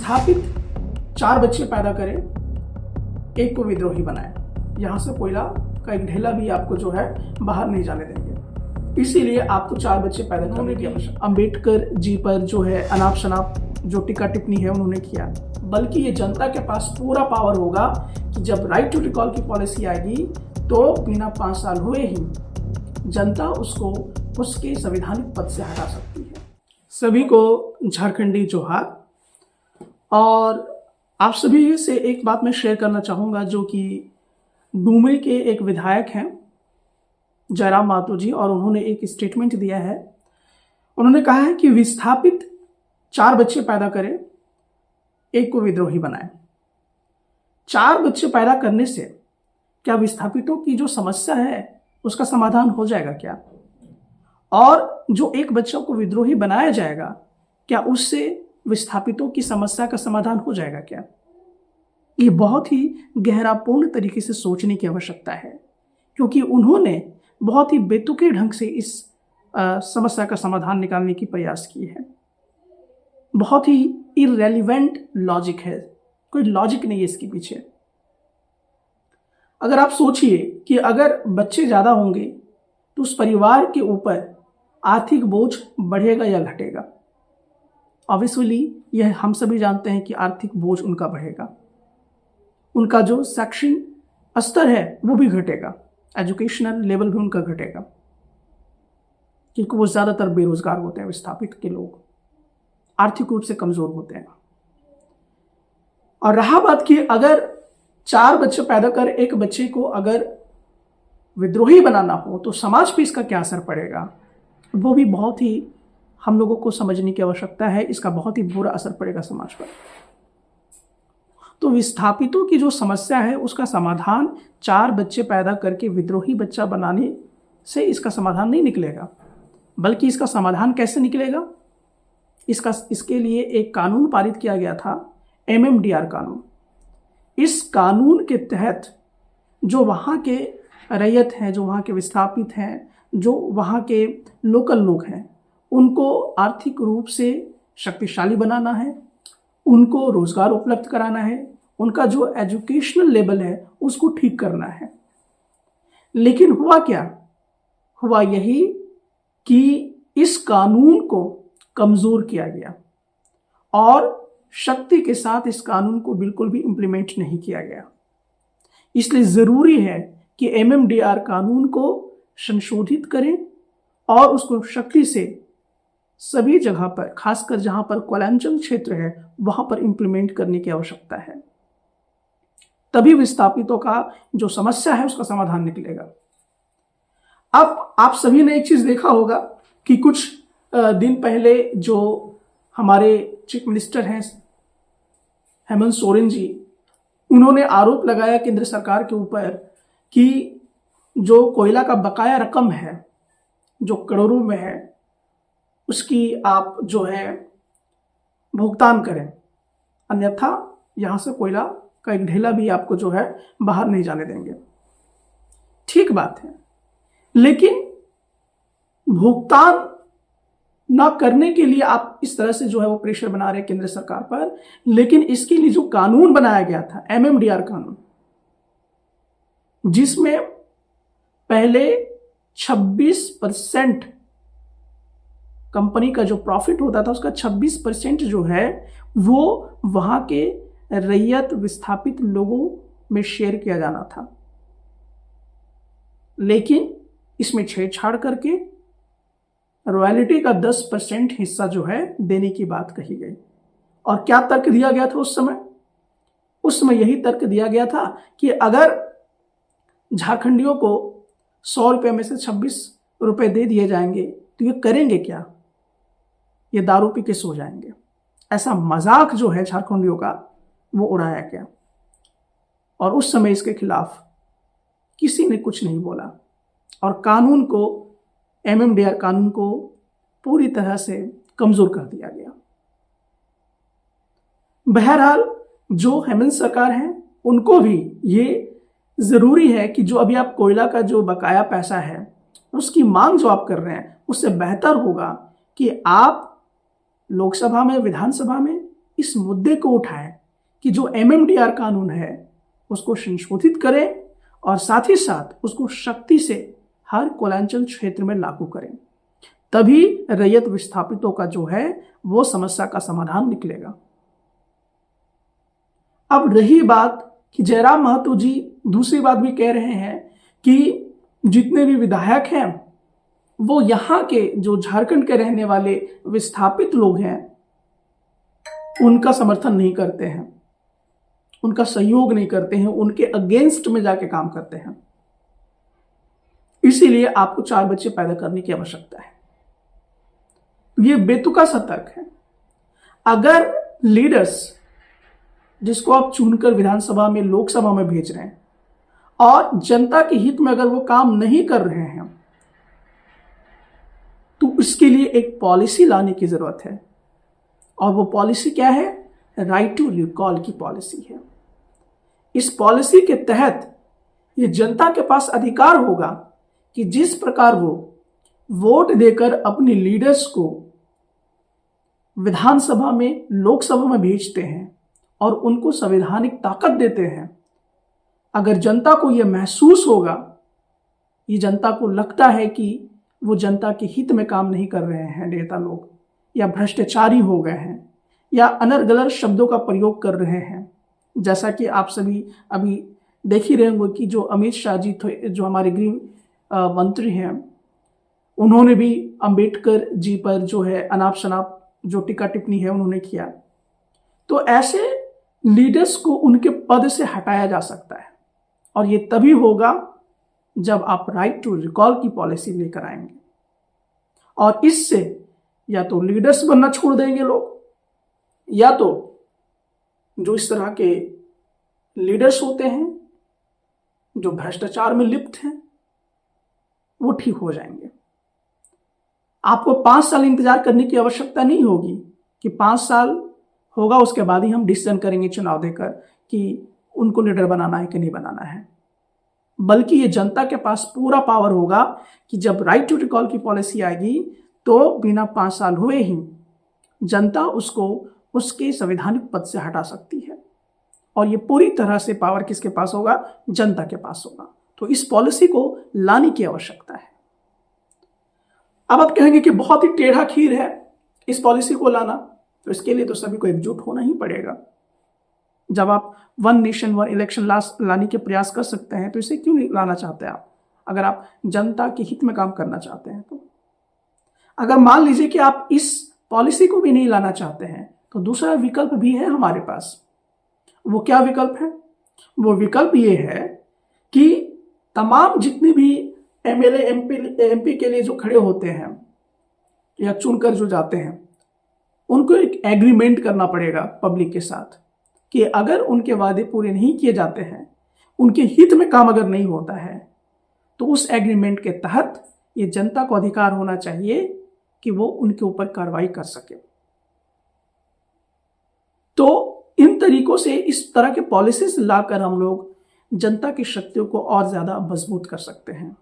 विस्थापित 4 बच्चे पैदा करें, एक को विद्रोही बनाए। यहाँ से कोयला का एक ढेला भी आपको जो है बाहर नहीं जाने देंगे। इसीलिए आपको 4 बच्चे पैदा करने की आवश्यकता। अम्बेडकर जी पर जो है अनाप शनाप जो टीका टिप्पणी है उन्होंने किया, बल्कि ये जनता के पास पूरा पावर होगा कि जब राइट टू रिकॉल की पॉलिसी आएगी तो बिना 5 साल हुए ही जनता उसको उसके संवैधानिक पद से हटा सकती है। सभी को झारखंडी जोहार। और आप सभी से एक बात मैं शेयर करना चाहूँगा, जो कि डूमे के एक विधायक हैं जयराम माथुर जी, और उन्होंने एक स्टेटमेंट दिया है। उन्होंने कहा है कि विस्थापित 4 बच्चे पैदा करें, एक को विद्रोही बनाए। 4 बच्चे पैदा करने से क्या विस्थापितों की जो समस्या है उसका समाधान हो जाएगा क्या? और जो एक बच्चों को विद्रोही बनाया जाएगा, क्या उससे विस्थापितों की समस्या का समाधान हो जाएगा क्या? ये बहुत ही गहरापूर्ण तरीके से सोचने की आवश्यकता है, क्योंकि उन्होंने बहुत ही बेतुके ढंग से इस समस्या का समाधान निकालने की प्रयास की है। बहुत ही इररेलेवेंट लॉजिक है, कोई लॉजिक नहीं है इसके पीछे। अगर आप सोचिए कि अगर बच्चे ज़्यादा होंगे तो उस परिवार के ऊपर आर्थिक बोझ बढ़ेगा या घटेगा? ऑब्वियसली यह हम सभी जानते हैं कि आर्थिक बोझ उनका बढ़ेगा, उनका जो शैक्षणिक स्तर है वो भी घटेगा, एजुकेशनल लेवल भी उनका घटेगा, क्योंकि वो ज़्यादातर बेरोजगार होते हैं। विस्थापित के लोग आर्थिक रूप से कमज़ोर होते हैं। और रहा बात कि अगर 4 बच्चे पैदा कर एक बच्चे को अगर विद्रोही बनाना हो तो समाज पे इसका क्या असर पड़ेगा, वो भी बहुत ही हम लोगों को समझने की आवश्यकता है। इसका बहुत ही बुरा असर पड़ेगा समाज पर। तो विस्थापितों की जो समस्या है उसका समाधान 4 बच्चे पैदा करके विद्रोही बच्चा बनाने से इसका समाधान नहीं निकलेगा, बल्कि इसका समाधान कैसे निकलेगा? इसके लिए एक कानून पारित किया गया था, MMDR कानून। इस कानून के तहत जो वहाँ के रैयत हैं, जो वहाँ के विस्थापित हैं, जो वहाँ के लोकल लोग हैं, उनको आर्थिक रूप से शक्तिशाली बनाना है, उनको रोजगार उपलब्ध कराना है, उनका जो एजुकेशनल लेवल है उसको ठीक करना है। लेकिन हुआ क्या? हुआ यही कि इस कानून को कमज़ोर किया गया और शक्ति के साथ इस कानून को बिल्कुल भी इम्प्लीमेंट नहीं किया गया। इसलिए ज़रूरी है कि MMDR कानून को संशोधित करें और उसको शक्ति से सभी जगह पर, खासकर जहाँ पर कोयलांचल क्षेत्र है, वहाँ पर इम्प्लीमेंट करने की आवश्यकता है। तभी विस्थापितों का जो समस्या है उसका समाधान निकलेगा। अब आप सभी ने एक चीज़ देखा होगा कि कुछ दिन पहले जो हमारे चीफ मिनिस्टर हैं हेमंत सोरेन जी, उन्होंने आरोप लगाया केंद्र सरकार के ऊपर कि जो कोयला का बकाया रकम है जो करोड़ों में है, उसकी आप जो है भुगतान करें, अन्यथा यहाँ से कोयला का एक ढेला भी आपको जो है बाहर नहीं जाने देंगे। ठीक बात है, लेकिन भुगतान ना करने के लिए आप इस तरह से जो है वो प्रेशर बना रहे हैं केंद्र सरकार पर। लेकिन इसके लिए जो कानून बनाया गया था, MMDR कानून, जिसमें पहले 26% कंपनी का जो प्रॉफिट होता था उसका 26% जो है वो वहां के रैयत विस्थापित लोगों में शेयर किया जाना था। लेकिन इसमें छेड़छाड़ करके रॉयल्टी का 10% हिस्सा जो है देने की बात कही गई। और क्या तर्क दिया गया था उस समय? उस समय यही तर्क दिया गया था कि अगर झारखंडियों को 100 रुपये में से 26 रुपये दे दिए जाएंगे तो ये करेंगे क्या? ये दारू पी के सो जाएंगे। ऐसा मजाक जो है झारखंडियों का वो उड़ाया गया, और उस समय इसके खिलाफ किसी ने कुछ नहीं बोला और कानून को, MMDR कानून को पूरी तरह से कमजोर कर दिया गया। बहरहाल जो हेमंत सरकार है उनको भी ये जरूरी है कि जो अभी आप कोयला का जो बकाया पैसा है उसकी मांग जो आप कर रहे हैं, उससे बेहतर होगा कि आप लोकसभा में, विधानसभा में इस मुद्दे को उठाएं कि जो MMDR कानून है उसको संशोधित करें और साथ ही साथ उसको सख्ती से हर कोलांचल क्षेत्र में लागू करें। तभी रैयत विस्थापितों का जो है वो समस्या का समाधान निकलेगा। अब रही बात कि जयराम महतो जी दूसरी बात भी कह रहे हैं कि जितने भी विधायक हैं वो यहाँ के जो झारखंड के रहने वाले विस्थापित लोग हैं उनका समर्थन नहीं करते हैं, उनका सहयोग नहीं करते हैं, उनके अगेंस्ट में जाके काम करते हैं। इसीलिए आपको 4 बच्चे पैदा करने की आवश्यकता है। ये बेतुका सा तर्क है। अगर लीडर्स जिसको आप चुनकर विधानसभा में, लोकसभा में भेज रहे हैं और जनता के हित में अगर वो काम नहीं कर रहे हैं तो इसके लिए एक पॉलिसी लाने की जरूरत है। और वो पॉलिसी क्या है? राइट टू रिकॉल की पॉलिसी है। इस पॉलिसी के तहत ये जनता के पास अधिकार होगा कि जिस प्रकार वो वोट देकर अपने लीडर्स को विधानसभा में, लोकसभा में भेजते हैं और उनको संवैधानिक ताकत देते हैं, अगर जनता को यह महसूस होगा, ये जनता को लगता है कि वो जनता के हित में काम नहीं कर रहे हैं नेता लोग, या भ्रष्टाचारी हो गए हैं, या अनर्गल शब्दों का प्रयोग कर रहे हैं, जैसा कि आप सभी अभी देख ही रहे होंगे कि जो अमित शाह जी थे, जो हमारे गृह मंत्री हैं, उन्होंने भी अंबेडकर जी पर जो है अनाप शनाप जो टीका टिप्पणी है उन्होंने किया। तो ऐसे लीडर्स को उनके पद से हटाया जा सकता है और ये तभी होगा जब आप राइट टू रिकॉल की पॉलिसी लेकर आएंगे। और इससे या तो लीडर्स बनना छोड़ देंगे लोग, या तो जो इस तरह के लीडर्स होते हैं जो भ्रष्टाचार में लिप्त हैं वो ठीक हो जाएंगे। आपको 5 साल इंतजार करने की आवश्यकता नहीं होगी कि 5 साल होगा उसके बाद ही हम डिसीजन करेंगे चुनाव देकर कि उनको लीडर बनाना है कि नहीं बनाना है, बल्कि ये जनता के पास पूरा पावर होगा कि जब राइट टू रिकॉल की पॉलिसी आएगी तो बिना 5 साल हुए ही जनता उसको उसके संवैधानिक पद से हटा सकती है। और ये पूरी तरह से पावर किसके पास होगा? जनता के पास होगा। तो इस पॉलिसी को लाने की आवश्यकता है। अब आप कहेंगे कि बहुत ही टेढ़ा खीर है इस पॉलिसी को लाना, तो इसके लिए तो सभी को एकजुट होना ही पड़ेगा। जब आप 1 नेशन 1 इलेक्शन लाने के प्रयास कर सकते हैं तो इसे क्यों नहीं लाना चाहते आप? अगर आप जनता के हित में काम करना चाहते हैं तो अगर मान लीजिए कि आप इस पॉलिसी को भी नहीं लाना चाहते हैं तो दूसरा विकल्प भी है हमारे पास। वो क्या विकल्प है? वो विकल्प ये है कि तमाम जितने भी MLA MP के लिए जो खड़े होते हैं या चुनकर जो जाते हैं उनको एक एग्रीमेंट करना पड़ेगा पब्लिक के साथ कि अगर उनके वादे पूरे नहीं किए जाते हैं, उनके हित में काम अगर नहीं होता है, तो उस एग्रीमेंट के तहत ये जनता को अधिकार होना चाहिए कि वो उनके ऊपर कार्रवाई कर सके। तो इन तरीकों से, इस तरह के पॉलिसीज लाकर हम लोग जनता की शक्तियों को और ज्यादा मजबूत कर सकते हैं।